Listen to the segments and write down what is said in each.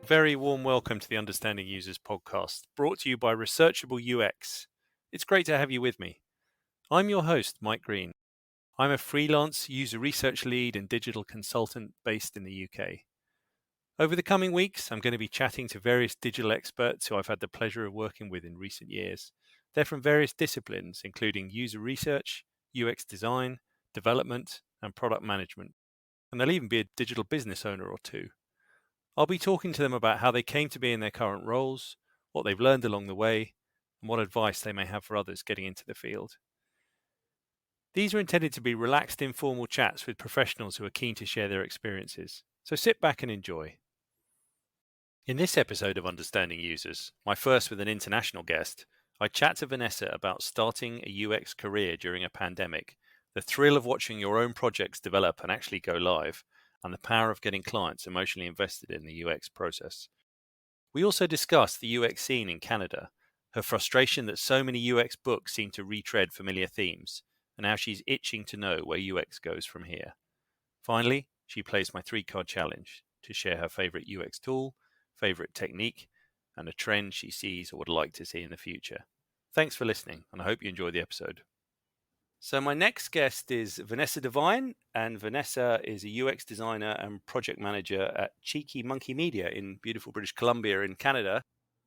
very warm welcome to the Understanding Users podcast, brought to you by Researchable UX. It's great to have you with me. I'm your host, Mike Green. I'm a freelance user research lead and digital consultant based in the UK. Over the coming weeks, I'm going to be chatting to various digital experts who I've had the pleasure of working with in recent years. They're from various disciplines, including user research, UX design, development, and product management. And they'll even be a digital business owner or two. I'll be talking to them about how they came to be in their current roles, what they've learned along the way, and what advice they may have for others getting into the field. These are intended to be relaxed, informal chats with professionals who are keen to share their experiences. So sit back and enjoy. In this episode of Understanding Users, my first with an international guest, I chat to Vanessa about starting a UX career during a pandemic, the thrill of watching your own projects develop and actually go live, and the power of getting clients emotionally invested in the UX process. We also discussed the UX scene in Canada, her frustration that so many UX books seem to retread familiar themes, and how she's itching to know where UX goes from here. Finally, she plays my 3-card challenge to share her favorite UX tool, favorite technique, and a trend she sees or would like to see in the future. Thanks for listening, and I hope you enjoy the episode. So my next guest is Vanessa Devine, and Vanessa is a UX designer and project manager at Cheeky Monkey Media in beautiful British Columbia in Canada.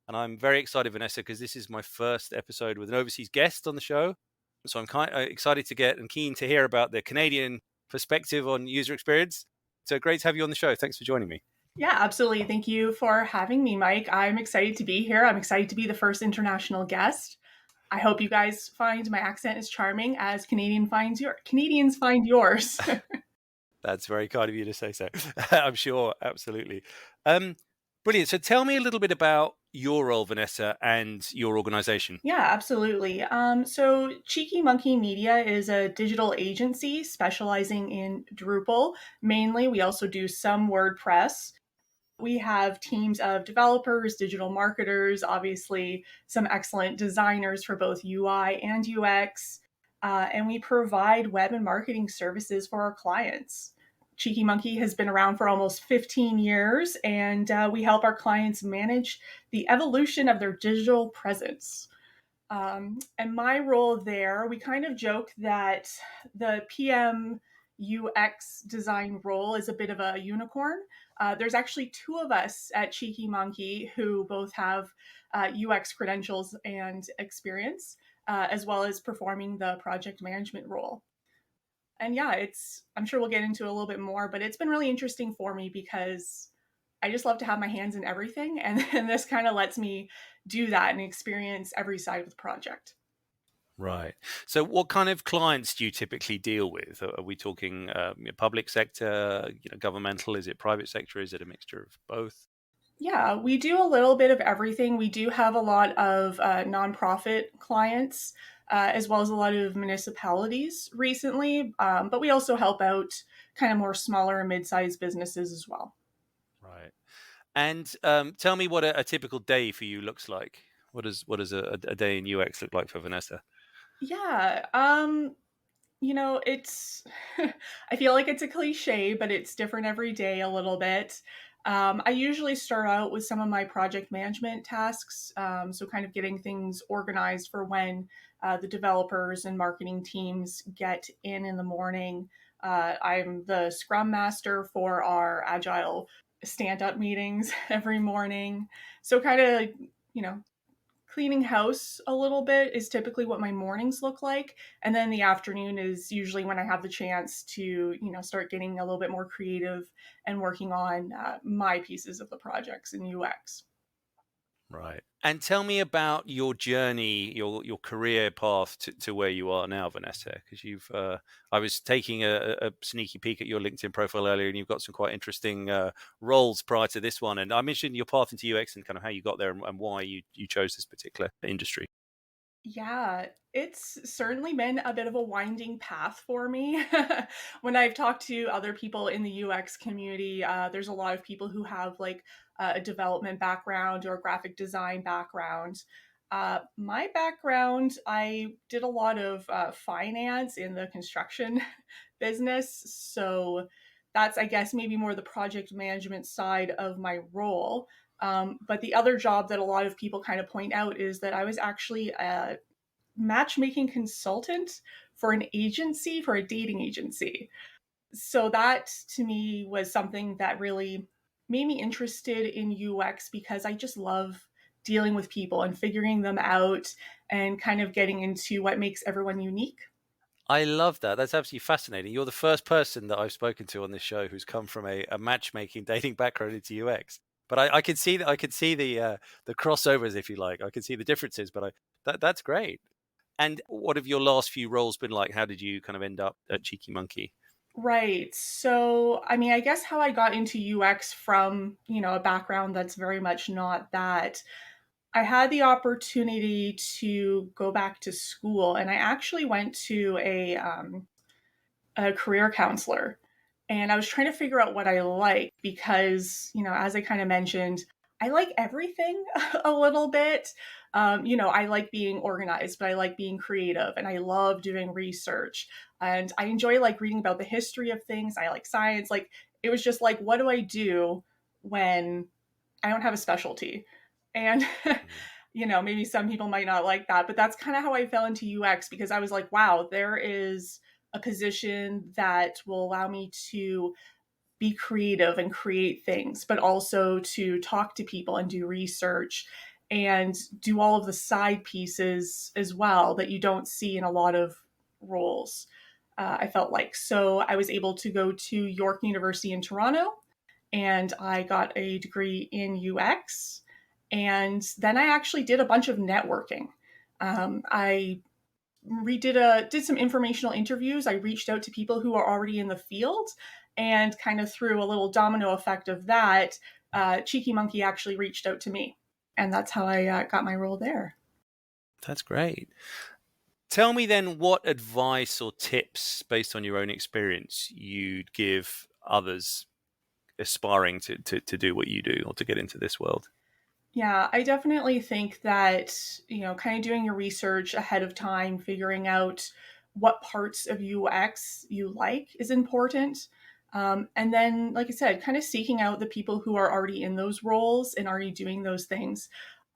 And I'm very excited, Vanessa, because this is my first episode with an overseas guest on the show. So I'm kind of excited to get and keen to hear about the Canadian perspective on user experience. So great to have you on the show. Thanks for joining me. Yeah, absolutely. Thank you for having me, Mike. I'm excited to be here. I'm excited to be the first international guest. I hope you guys find my accent is charming as Canadians find yours. That's very kind of you to say so. I'm sure. Absolutely. Brilliant. So tell me a little bit about your role, Vanessa, and your organization. Yeah, absolutely. So Cheeky Monkey Media is a digital agency specializing in Drupal. Mainly, we also do some WordPress. We have teams of developers, digital marketers, obviously some excellent designers for both UI and UX. And we provide web and marketing services for our clients. Cheeky Monkey has been around for almost 15 years, and we help our clients manage the evolution of their digital presence. And my role there, we kind of joke that the PM UX design role is a bit of a unicorn. There's actually 2 of us at Cheeky Monkey who both have UX credentials and experience, as well as performing the project management role. And yeah, I'm sure we'll get into a little bit more, but it's been really interesting for me because I just love to have my hands in everything. And this kind of lets me do that and experience every side of the project. Right. So what kind of clients do you typically deal with? Are we talking public sector, governmental? Is it private sector? Is it a mixture of both? Yeah, we do a little bit of everything. We do have a lot of nonprofit clients, as well as a lot of municipalities recently, but we also help out kind of more smaller and mid-sized businesses as well. Right. And tell me what a typical day for you looks like. What does a day in UX look like for Vanessa? Yeah, it's I feel like it's a cliche, but it's different every day a little bit. I usually start out with some of my project management tasks, so kind of getting things organized for when the developers and marketing teams get in the morning. I'm the scrum master for our agile stand-up meetings every morning. So kind of, you know, cleaning house a little bit is typically what my mornings look like, and then the afternoon is usually when I have the chance to start getting a little bit more creative and working on my pieces of the projects in UX. Right. And tell me about your journey, your career path to where you are now, Vanessa, because I was taking a sneaky peek at your LinkedIn profile earlier, and you've got some quite interesting roles prior to this one. And I mentioned your path into UX and kind of how you got there and why you chose this particular industry. Yeah, it's certainly been a bit of a winding path for me. When I've talked to other people in the UX community, there's a lot of people who have like a development background or a graphic design background. My background, I did a lot of finance in the construction business. So that's, I guess, maybe more the project management side of my role. But the other job that a lot of people kind of point out is that I was actually a matchmaking consultant for an agency, for a dating agency. So that to me was something that really made me interested in UX because I just love dealing with people and figuring them out and kind of getting into what makes everyone unique. I love that. That's absolutely fascinating. You're the first person that I've spoken to on this show who's come from a matchmaking dating background into UX. But I can see that. I can see the crossovers, if you like. I can see the differences. But that's great. And what have your last few roles been like? How did you kind of end up at Cheeky Monkey? Right. So, I mean, I guess how I got into UX from, a background that's very much not that. I had the opportunity to go back to school, and I actually went to a career counselor. And I was trying to figure out what I like because, as I kind of mentioned, I like everything a little bit. I like being organized, but I like being creative and I love doing research. And I enjoy like reading about the history of things. I like science. Like it was just like, what do I do when I don't have a specialty? And Mm. maybe some people might not like that, but that's kind of how I fell into UX because I was like, wow, there is a position that will allow me to be creative and create things, but also to talk to people and do research and do all of the side pieces as well that you don't see in a lot of roles. I felt like. So I was able to go to York University in Toronto and I got a degree in UX. And then I actually did a bunch of networking. I did some informational interviews. I reached out to people who are already in the field, and kind of through a little domino effect of that, Cheeky Monkey actually reached out to me, and that's how I got my role there. That's great. Tell me then what advice or tips, based on your own experience, you'd give others aspiring to do what you do or to get into this world. Yeah, I definitely think that, kind of doing your research ahead of time, figuring out what parts of UX you like is important. And then, like I said, kind of seeking out the people who are already in those roles and already doing those things.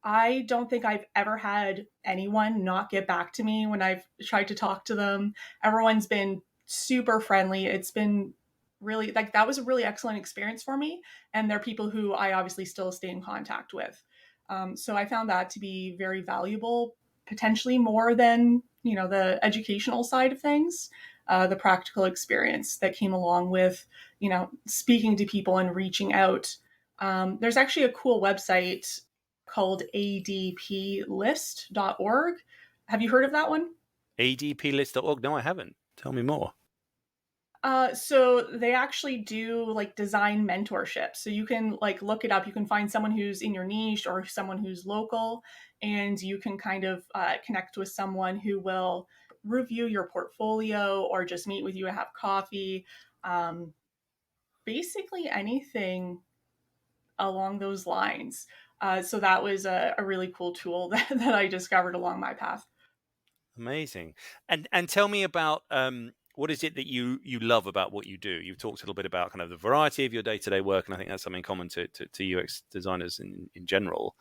I don't think I've ever had anyone not get back to me when I've tried to talk to them. Everyone's been super friendly. It's been really like that was a really excellent experience for me. And they're people who I obviously still stay in contact with. So I found that to be very valuable, potentially more than the educational side of things, the practical experience that came along with speaking to people and reaching out. There's actually a cool website called adplist.org. Have you heard of that one? adplist.org. No, I haven't. Tell me more. So they actually do like design mentorship. So you can like look it up. You can find someone who's in your niche or someone who's local, and you can kind of connect with someone who will review your portfolio or just meet with you and have coffee. Um, Basically anything along those lines. So that was a really cool tool that I discovered along my path. Amazing. And tell me about what is it that you love about what you do? You've talked a little bit about kind of the variety of your day-to-day work, and I think that's something common to UX designers in general.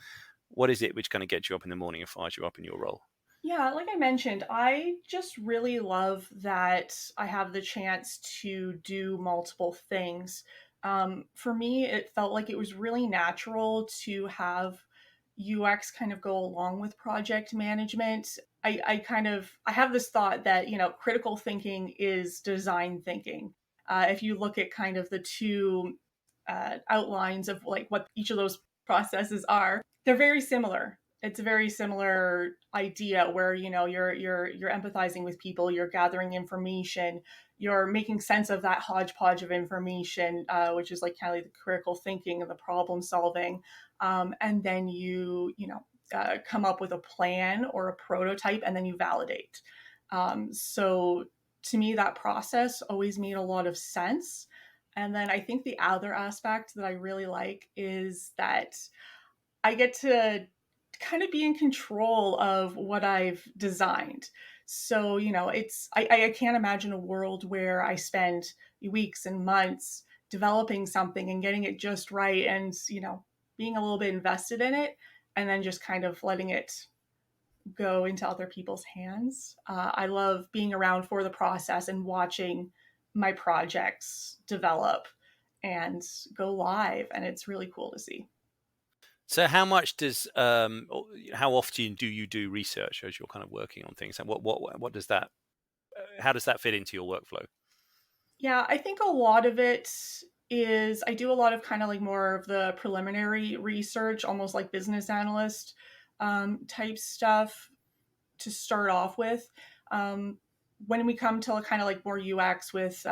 What is it which kind of gets you up in the morning and fires you up in your role? Yeah, like I mentioned, I just really love that I have the chance to do multiple things. For me, it felt like it was really natural to have UX kind of go along with project management. I have this thought that critical thinking is design thinking. If you look at kind of the two outlines of like what each of those processes are, they're very similar. It's a very similar idea where you're empathizing with people, you're gathering information, you're making sense of that hodgepodge of information, which is like kind of like the critical thinking and the problem solving, and then you come up with a plan or a prototype, and then you validate. So to me, that process always made a lot of sense. And then I think the other aspect that I really like is that I get to kind of be in control of what I've designed. So, I can't imagine a world where I spend weeks and months developing something and getting it just right. And, being a little bit invested in it and then just kind of letting it go into other people's hands. I love being around for the process and watching my projects develop and go live, and it's really cool to see. So how much does how often do you do research as you're kind of working on things, and what does that how does that fit into your workflow? Yeah, I think a lot of it is I do a lot of kind of like more of the preliminary research, almost like business analyst type stuff to start off with. Um, when we come to kind of like more UX with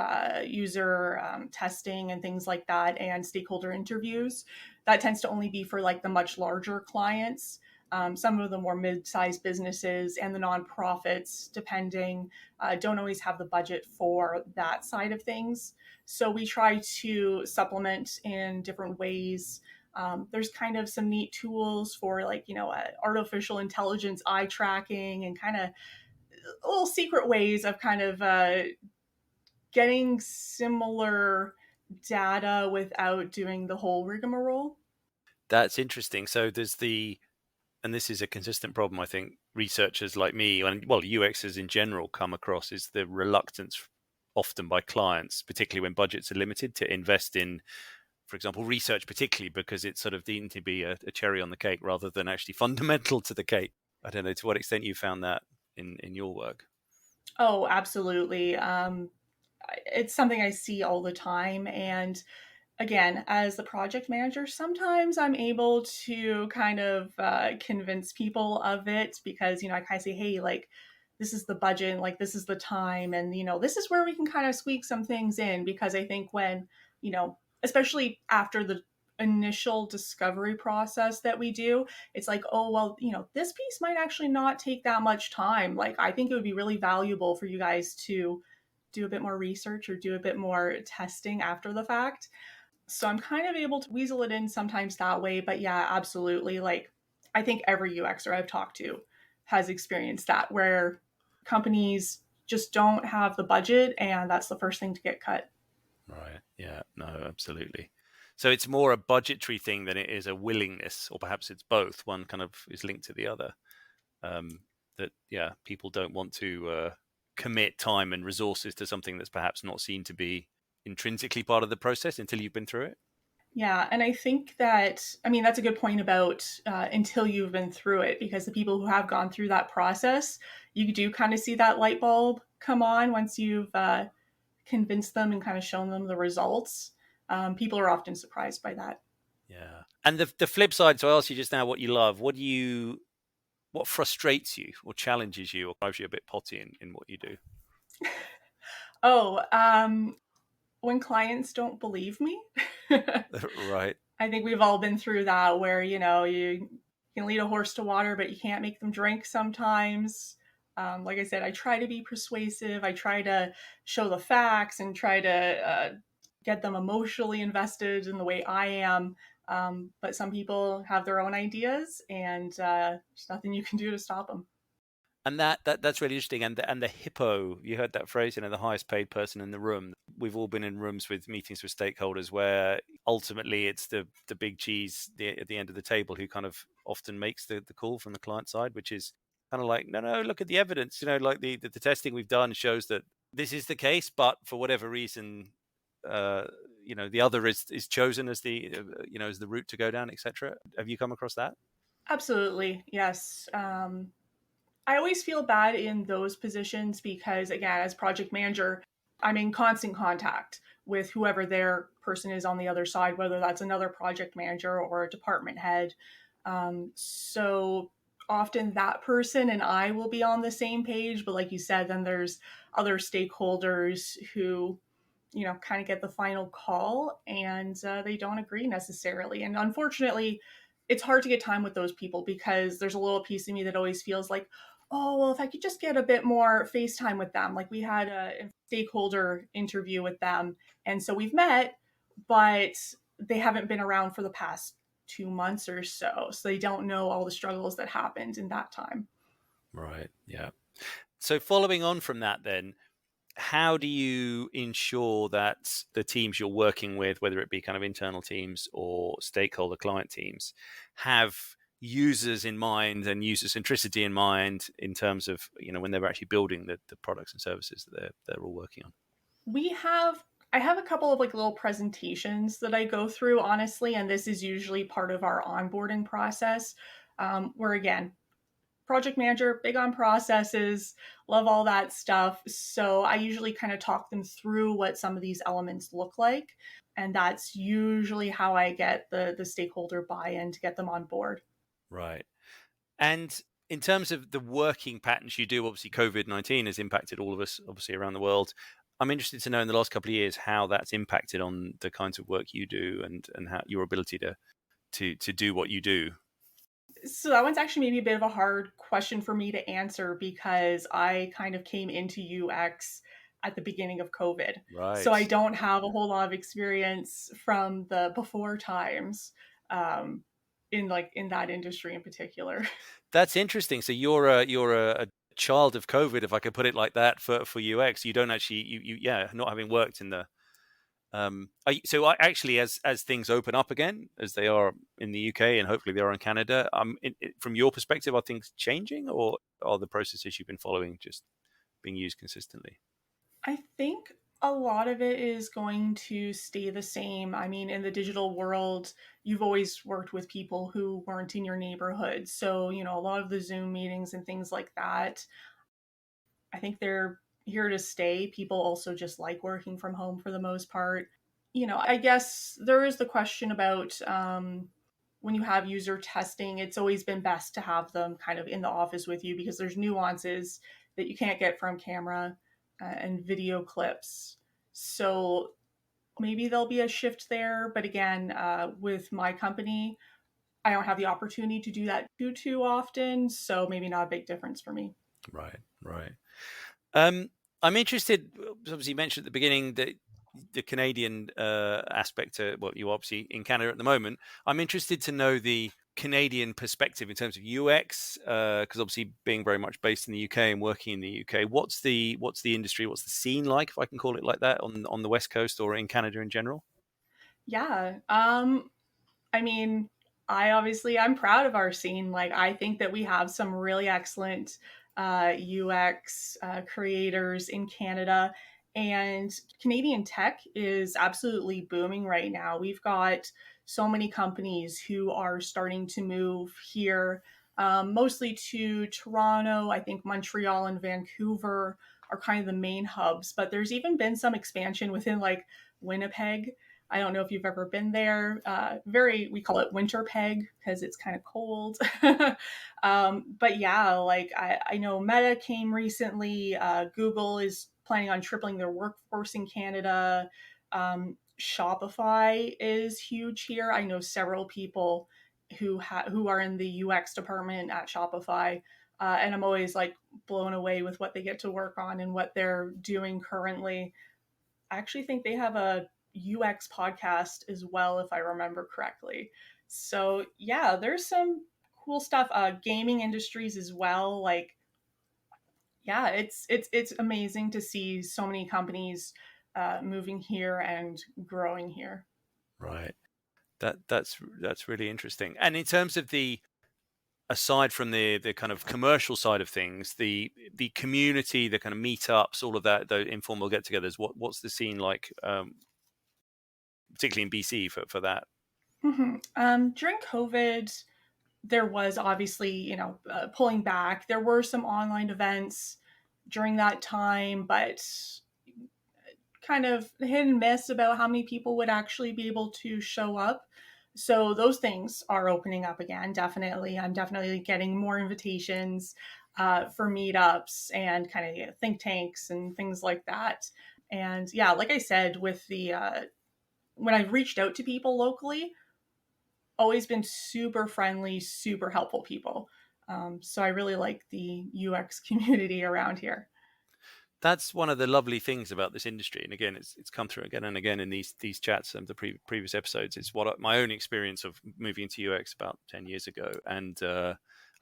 user testing and things like that and stakeholder interviews, that tends to only be for like the much larger clients. Some of the more mid-sized businesses and the nonprofits, depending, don't always have the budget for that side of things. So we try to supplement in different ways. There's kind of some neat tools for like, artificial intelligence eye tracking and kind of little secret ways of kind of getting similar data without doing the whole rigmarole. That's interesting. So there's and this is a consistent problem I think researchers like me and well UXers in general come across is the reluctance often by clients, particularly when budgets are limited, to invest in, for example, research, particularly because it's sort of deemed to be a cherry on the cake rather than actually fundamental to the cake. I don't know to what extent you found that in your work. Oh, absolutely. It's something I see all the time. And again, as the project manager, sometimes I'm able to kind of convince people of it because, I kind of say, hey, like, this is the budget, and, like, this is the time, and, this is where we can kind of squeak some things in. Because I think when, especially after the initial discovery process that we do, it's like, oh, well, this piece might actually not take that much time. Like, I think it would be really valuable for you guys to do a bit more research or do a bit more testing after the fact. So I'm kind of able to weasel it in sometimes that way. But yeah, absolutely. Like, I think every UXer I've talked to has experienced that where companies just don't have the budget and that's the first thing to get cut. Right. Yeah. No, absolutely. So it's more a budgetary thing than it is a willingness, or perhaps it's both. One kind of is linked to the other. That yeah, people don't want to commit time and resources to something that's perhaps not seen to be intrinsically part of the process until you've been through it. Yeah, and I think that, I mean, that's a good point about until you've been through it, because the people who have gone through that process, you do kind of see that light bulb come on once you've convinced them and kind of shown them the results. People are often surprised by that. Yeah. And the flip side, so I asked you just now what you love. What frustrates you or challenges you or drives you a bit potty in what you do? Oh, when clients don't believe me. Right. I think we've all been through that where, you can lead a horse to water, but you can't make them drink sometimes. Like I said, I try to be persuasive. I try to show the facts and try to get them emotionally invested in the way I am. But some people have their own ideas, and there's nothing you can do to stop them. And that's really interesting. And the hippo, you heard that phrase, the highest paid person in the room. We've all been in rooms with meetings with stakeholders where ultimately it's the big cheese at the end of the table who kind of often makes the call from the client side, which is kind of like, no, look at the evidence. Like the testing we've done shows that this is the case, but for whatever reason, the other is chosen as as the route to go down, etc. Have you come across that? Absolutely, yes. I always feel bad in those positions because, again, as project manager, I'm in constant contact with whoever their person is on the other side, whether that's another project manager or a department head. So often that person and I will be on the same page. But like you said, then there's other stakeholders who, kind of get the final call and they don't agree necessarily. And unfortunately, it's hard to get time with those people because there's a little piece of me that always feels like, oh, well, if I could just get a bit more FaceTime with them. Like we had a stakeholder interview with them. And so we've met, but they haven't been around for the past 2 months or so. So they don't know all the struggles that happened in that time. Right. Yeah. So following on from that, then, how do you ensure that the teams you're working with, whether it be kind of internal teams or stakeholder client teams, have users in mind and user centricity in mind in terms of, when they're actually building the products and services that they're all working on? We have I have a couple of like little presentations that I go through, honestly, and this is usually part of our onboarding process. Where again, project manager, big on processes, love all that stuff. So I usually kind of talk them through what some of these elements look like, and that's usually how I get the stakeholder buy-in to get them on board. Right. And in terms of the working patterns you do, obviously COVID-19 has impacted all of us, obviously around the world. I'm interested to know in the last couple of years how that's impacted on the kinds of work you do and how your ability to do what you do. So that one's actually maybe a bit of a hard question for me to answer because I kind of came into UX at the beginning of COVID. So Right. I don't have a whole lot of experience from the before times, um, in that industry in particular. That's interesting. So you're a child of COVID, if I could put it like that, for UX. You don't actually yeah, not having worked in the so actually, as things open up again, as they are in the UK and hopefully they are in Canada, from your perspective, are things changing, or are the processes you've been following just being used consistently? I think a lot of it is going to stay the same. I mean, in the digital world, you've always worked with people who weren't in your neighborhood. So, a lot of the Zoom meetings and things like that, I think they're here to stay. People also just like working from home for the most part. I guess there is the question about when you have user testing, it's always been best to have them kind of in the office with you because there's nuances that you can't get from camera and video clips. So maybe there'll be a shift there. But again, with my company, I don't have the opportunity to do that too often. So maybe not a big difference for me. Right, right. Um, I'm interested. Obviously, you mentioned at the beginning that the Canadian aspect. Well, you're obviously in Canada at the moment. I'm interested to know the Canadian perspective in terms of UX, because obviously being very much based in the UK and working in the UK, what's the industry, what's the scene like, if I can call it like that, on the West Coast or in Canada in general? Yeah. I mean, I'm proud of our scene. Like, I think that we have some really excellent UX creators in Canada, and Canadian tech is absolutely booming right now. We've got so many companies who are starting to move here, mostly to Toronto. I think Montreal and Vancouver are kind of the main hubs, but there's even been some expansion within like Winnipeg. I don't know if you've ever been there. We call it winter peg because it's kind of cold. But yeah, like I know Meta came recently. Google is planning on tripling their workforce in Canada. Shopify is huge here. I know several people who are in the UX department at Shopify, and I'm always like blown away with what they get to work on and what they're doing currently. I actually think they have a UX podcast as well, if I remember correctly. So yeah, there's some cool stuff. Gaming industries as well. Like, yeah, it's amazing to see so many companies moving here and growing here. Right. That's really interesting. And in terms of the aside from the kind of commercial side of things, the community, the kind of meetups, all of that, the informal get-togethers, what's the scene like, particularly in BC for that? During COVID, there was obviously, pulling back. There were some online events during that time, but kind of hit and miss about how many people would actually be able to show up. So those things are opening up again. Definitely, I'm definitely getting more invitations for meetups and kind of think tanks and things like that. And yeah, like I said, with the when I've reached out to people locally, always been super friendly, super helpful people. So I really like the UX community around here. That's one of the lovely things about this industry, and again, it's come through again and again in these chats and the previous episodes. It's my own experience of moving into UX about 10 years ago, and I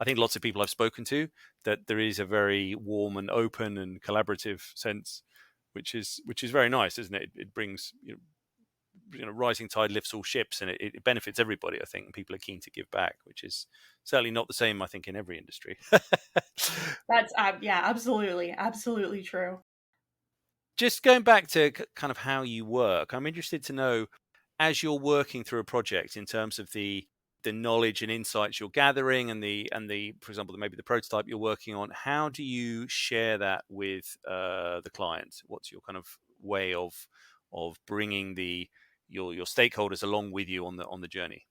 think lots of people I've spoken to, that there is a very warm and open and collaborative sense which is very nice, isn't it? It brings rising tide lifts all ships, and it benefits everybody. I think people are keen to give back, which is certainly not the same, I think, in every industry. That's yeah, absolutely, absolutely true. Just going back to kind of how you work, I'm interested to know, as you're working through a project, in terms of the knowledge and insights you're gathering, and the for example, maybe the prototype you're working on, how do you share that with the client? What's your kind of way of bringing your stakeholders along with you on the journey?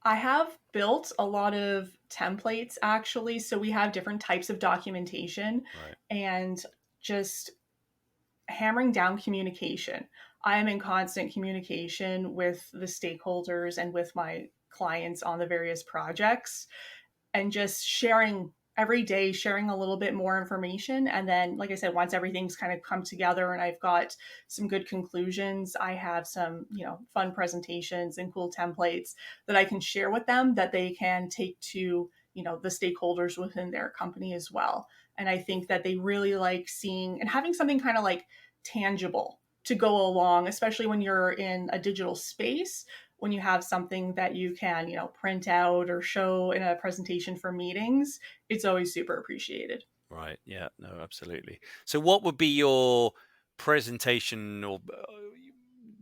I have built a lot of templates actually. So we have different types of documentation Right. and just hammering down communication. I am in constant communication with the stakeholders and with my clients on the various projects, and just sharing every day, sharing a little bit more information. And then, like I said, once everything's kind of come together and I've got some good conclusions, I have some, fun presentations and cool templates that I can share with them that they can take to, the stakeholders within their company as well. And I think that they really like seeing and having something kind of like tangible to go along, especially when you're in a digital space, when you have something that you can, print out or show in a presentation for meetings, it's always super appreciated. Right. Yeah. No, absolutely. So, what would be your presentation or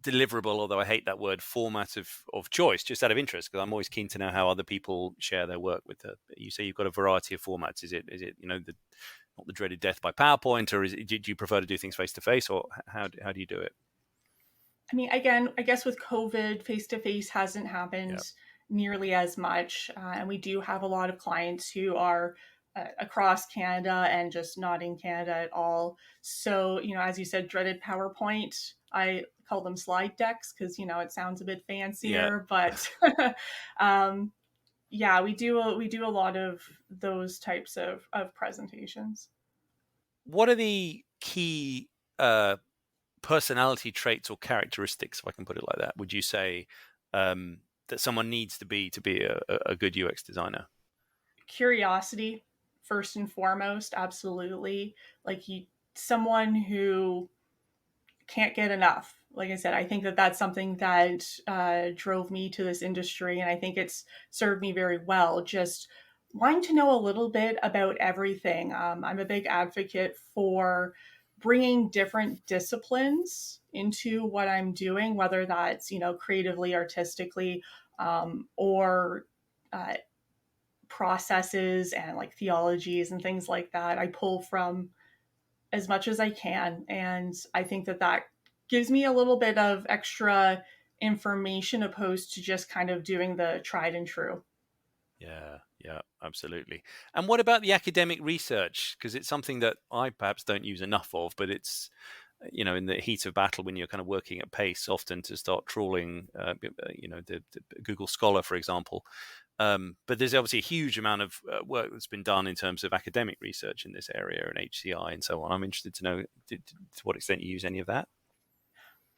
deliverable, although I hate that word, format of choice, just out of interest, because I'm always keen to know how other people share their work with the, you say you've got a variety of formats. Is it not the dreaded death by PowerPoint, or did you prefer to do things face to face, or how do you do it? I mean, again, I guess with COVID, face to face hasn't Yeah. happened nearly as much. And we do have a lot of clients who are across Canada and just not in Canada at all. So, as you said, dreaded PowerPoint, I call them slide decks because, it sounds a bit Yeah. fancier. But um, yeah, we do a lot of those types of presentations. What are the key uh, personality traits or characteristics, if I can put it like that, would you say, that someone needs to be a good UX designer? Curiosity, first and foremost, absolutely. Like someone who can't get enough. Like I said, I think that that's something that drove me to this industry, and I think it's served me very well. Just wanting to know a little bit about everything. I'm a big advocate for bringing different disciplines into what I'm doing, whether that's creatively, artistically, or uh, processes and like theologies and things like that. I pull from as much as I can. And I think that that gives me a little bit of extra information opposed to just kind of doing the tried and true. Yeah, yeah, absolutely. And what about the academic research? Because it's something that I perhaps don't use enough of, but it's, in the heat of battle when you're kind of working at pace, often to start trawling, the Google Scholar, for example. But there's obviously a huge amount of work that's been done in terms of academic research in this area and HCI and so on. I'm interested to know to what extent you use any of that.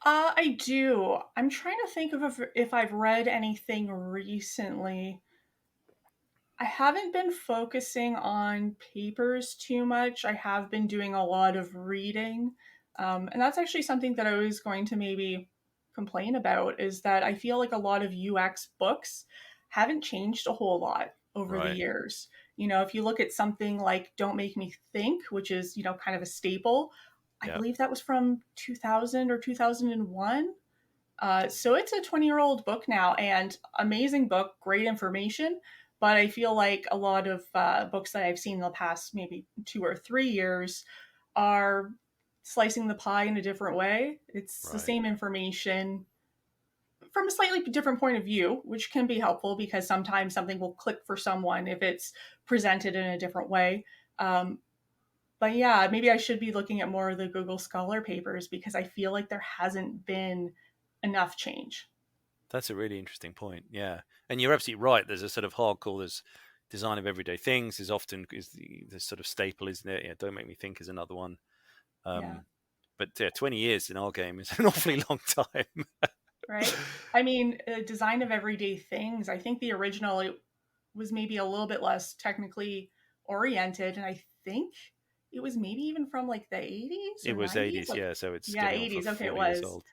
I do. I'm trying to think of if I've read anything recently. I haven't been focusing on papers too much. I have been doing a lot of reading. And that's actually something that I was going to maybe complain about is that I feel like a lot of UX books haven't changed a whole lot over the Right. years. If you look at something like Don't Make Me Think, which is, kind of a staple, I Yeah. believe that was from 2000 or 2001. So it's a 20-year-old book now, and amazing book, great information. But I feel like a lot of books that I've seen in the past maybe 2 or 3 years are slicing the pie in a different way. It's the Right. same information from a slightly different point of view, which can be helpful because sometimes something will click for someone if it's presented in a different way. Um, but yeah, maybe I should be looking at more of the Google Scholar papers because I feel like there hasn't been enough change. That's a really interesting point. Yeah, and you're absolutely right. There's a sort of hardcore. There's design of everyday things is often is the sort of staple, isn't it? Yeah, don't make me think is another one. Yeah, Um, but yeah, 20 years in our game is an awfully long time. right. I mean, design of everyday things. I think the original it was maybe a little bit less technically oriented, and I think it was maybe even from like the 80s It or was 90s. 80s, yeah, so it's Yeah, getting on for 80s. Okay, it 40 years was. old.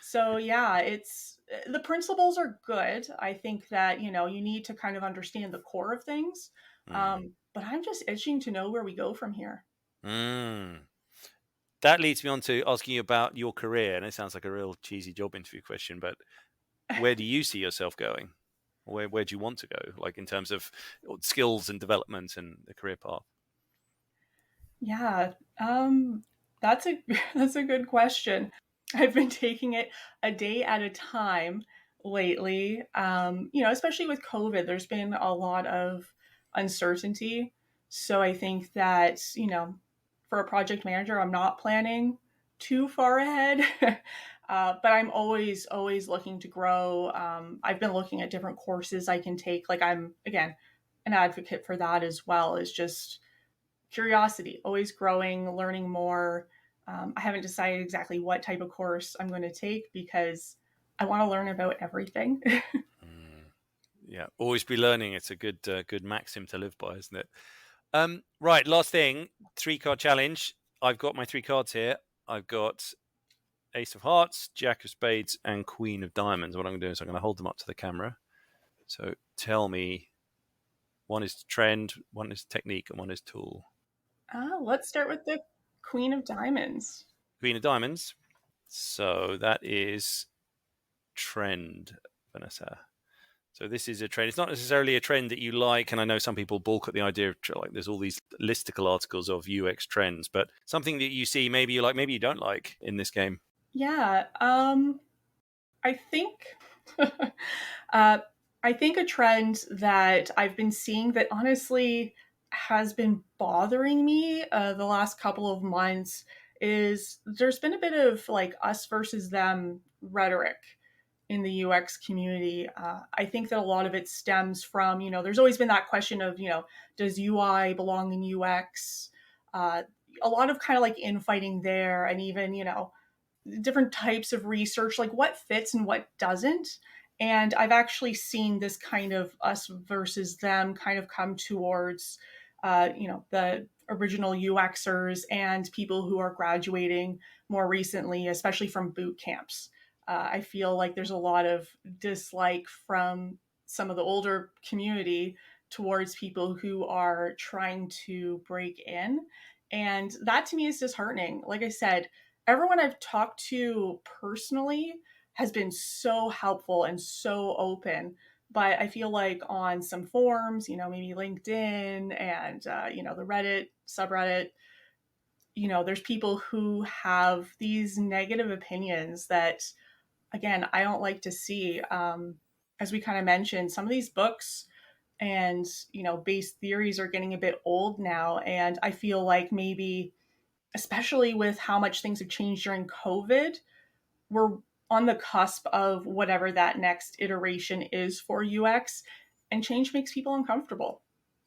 So yeah, it's the principles are good. I think that, you need to kind of understand the core of things. Mm. But I'm just itching to know where we go from here. Mm. That leads me on to asking you about your career, and it sounds like a real cheesy job interview question, but where do you see yourself going? Where do you want to go, like in terms of skills and development and the career path? Yeah, that's a that's a good question. I've been taking it a day at a time lately. Especially with COVID, there's been a lot of uncertainty. So I think that, for a project manager, I'm not planning too far ahead. But I'm always looking to grow. I've been looking at different courses I can take. Like I'm, again, an advocate for that as well, is just curiosity, always growing, learning more. I haven't decided exactly what type of course I'm going to take because I want to learn about everything. Mm. Yeah, always be learning. It's a good maxim to live by, isn't it? Right, last thing, 3-card challenge. I've got my 3 cards here. I've got Ace of Hearts, Jack of Spades, and Queen of Diamonds. What I'm going to do is I'm going to hold them up to the camera. So tell me, one is trend, one is technique, and one is tool. Let's start with the Queen of Diamonds. Queen of Diamonds. So that is trend, Vanessa. So this is a trend. It's not necessarily a trend that you like, and I know some people balk at the idea of like there's all these listicle articles of UX trends, but something that you see maybe you like, maybe you don't like in this game. Yeah, I think I think a trend that I've been seeing that honestly has been bothering me the last couple of months is there's been a bit of like us versus them rhetoric in the UX community. I think that a lot of it stems from, there's always been that question of, does UI belong in UX? Uh, a lot of kind of like infighting there, and even, different types of research, like what fits and what doesn't. And I've actually seen this kind of us versus them kind of come towards, the original UXers and people who are graduating more recently, especially from boot camps. I feel like there's a lot of dislike from some of the older community towards people who are trying to break in. And that to me is disheartening. Like I said, everyone I've talked to personally has been so helpful and so open. But I feel like on some forums, maybe LinkedIn and, the Reddit subreddit, there's people who have these negative opinions that, again, I don't like to see. As we kind of mentioned, some of these books and, base theories are getting a bit old now. And I feel like maybe, especially with how much things have changed during COVID, we're on the cusp of whatever that next iteration is for UX, and change makes people uncomfortable.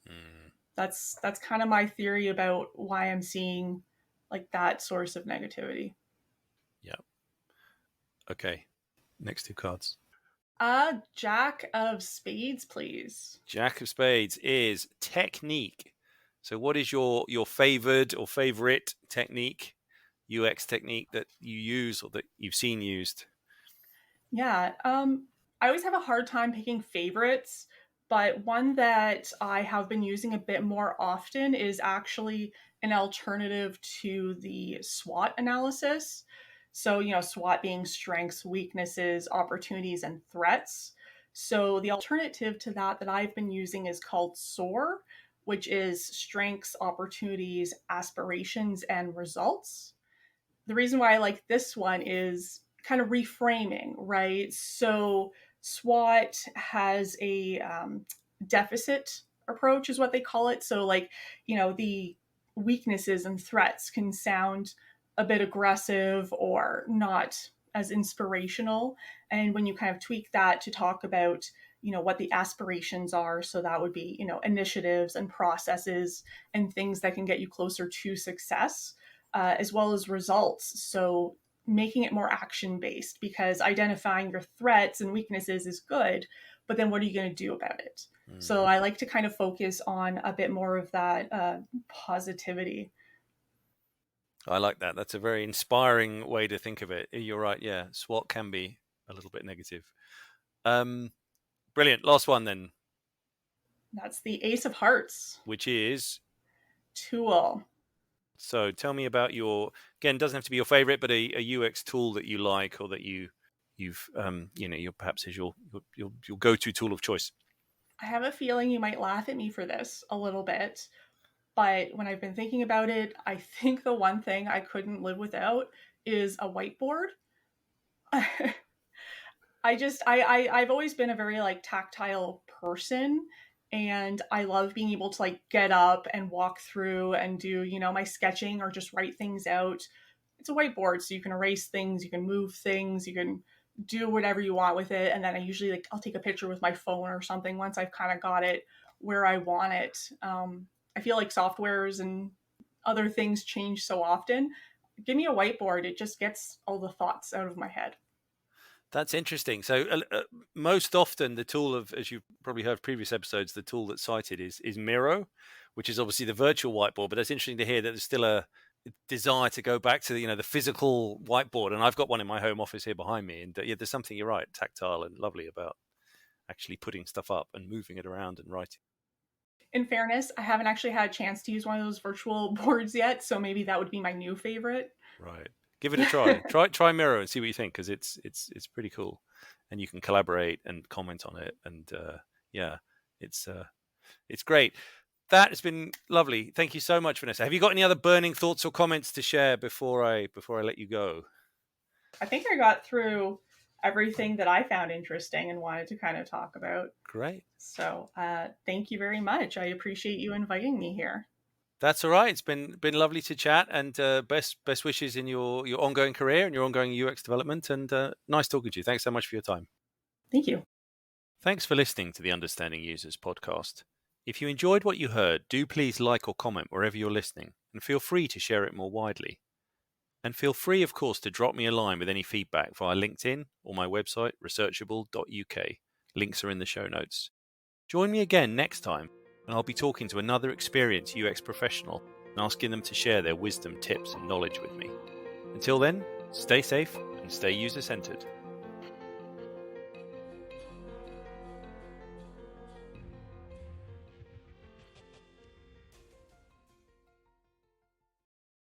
Mm, That's kind of my theory about why I'm seeing like that source of negativity. yeah. Okay. Next 2 cards. Jack of Spades, please. Jack of Spades is technique. So what is your favored or favorite technique, UX technique that you use or that you've seen used? Yeah, I always have a hard time picking favorites, but one that I have been using a bit more often is actually an alternative to the SWOT analysis. So, SWOT being strengths, weaknesses, opportunities, and threats. So, the alternative to that I've been using is called SOAR, which is strengths, opportunities, aspirations, and results. The reason why I like this one is kind of reframing, right? So SWOT has a deficit approach, is what they call it. So, like, the weaknesses and threats can sound a bit aggressive or not as inspirational. And when you kind of tweak that to talk about, what the aspirations are, so that would be, initiatives and processes and things that can get you closer to success, as well as results. So making it more action based, because identifying your threats and weaknesses is good, but then what are you going to do about it? So Mm, I like to kind of focus on a bit more of that positivity. I like that. That's a very inspiring way to think of it. You're right. Yeah, SWOT can be a little bit negative. Brilliant. Last one then, That's the Ace of Hearts which is, tool. so tell me about your, again, doesn't have to be your favorite, but a UX tool that you like, or that you've your perhaps is your go-to tool of choice. I have a feeling you might laugh at me for this a little bit, but when I've been thinking about it, I think the one thing I couldn't live without is a whiteboard. I've always been a very like tactile person, and I love being able to like get up and walk through and do, my sketching or just write things out. It's a whiteboard, so you can erase things, you can move things, you can do whatever you want with it. And then I usually I'll take a picture with my phone or something once I've kind of got it where I want it. I feel like softwares and other things change so often. Give me a whiteboard, it just gets all the thoughts out of my head. That's interesting. So most often the tool of, as you've probably heard previous episodes, the tool that's cited is Miro, which is obviously the virtual whiteboard. But it's interesting to hear that there's still a desire to go back to the physical whiteboard. And I've got one in my home office here behind me. And yeah, there's something, you're right, tactile and lovely about actually putting stuff up and moving it around and writing. In fairness, I haven't actually had a chance to use one of those virtual boards yet, so maybe that would be my new favorite. Right. Give it a try. try Miro and see what you think, because it's pretty cool, and you can collaborate and comment on it, and yeah, it's great. That has been lovely. Thank you so much, Vanessa. Have you got any other burning thoughts or comments to share before I let you go? I think I got through everything that I found interesting and wanted to kind of talk about. Great. So thank you very much. I appreciate you inviting me here. That's all right. It's been lovely to chat, and best wishes in your ongoing career and your ongoing UX development. And nice talking to you. Thanks so much for your time. Thank you. Thanks for listening to the Understanding Users podcast. If you enjoyed what you heard, do please like or comment wherever you're listening, and feel free to share it more widely. And feel free, of course, to drop me a line with any feedback via LinkedIn or my website, researchable.uk. Links are in the show notes. Join me again next time, and I'll be talking to another experienced UX professional and asking them to share their wisdom, tips, and knowledge with me. Until then, stay safe and stay user-centered.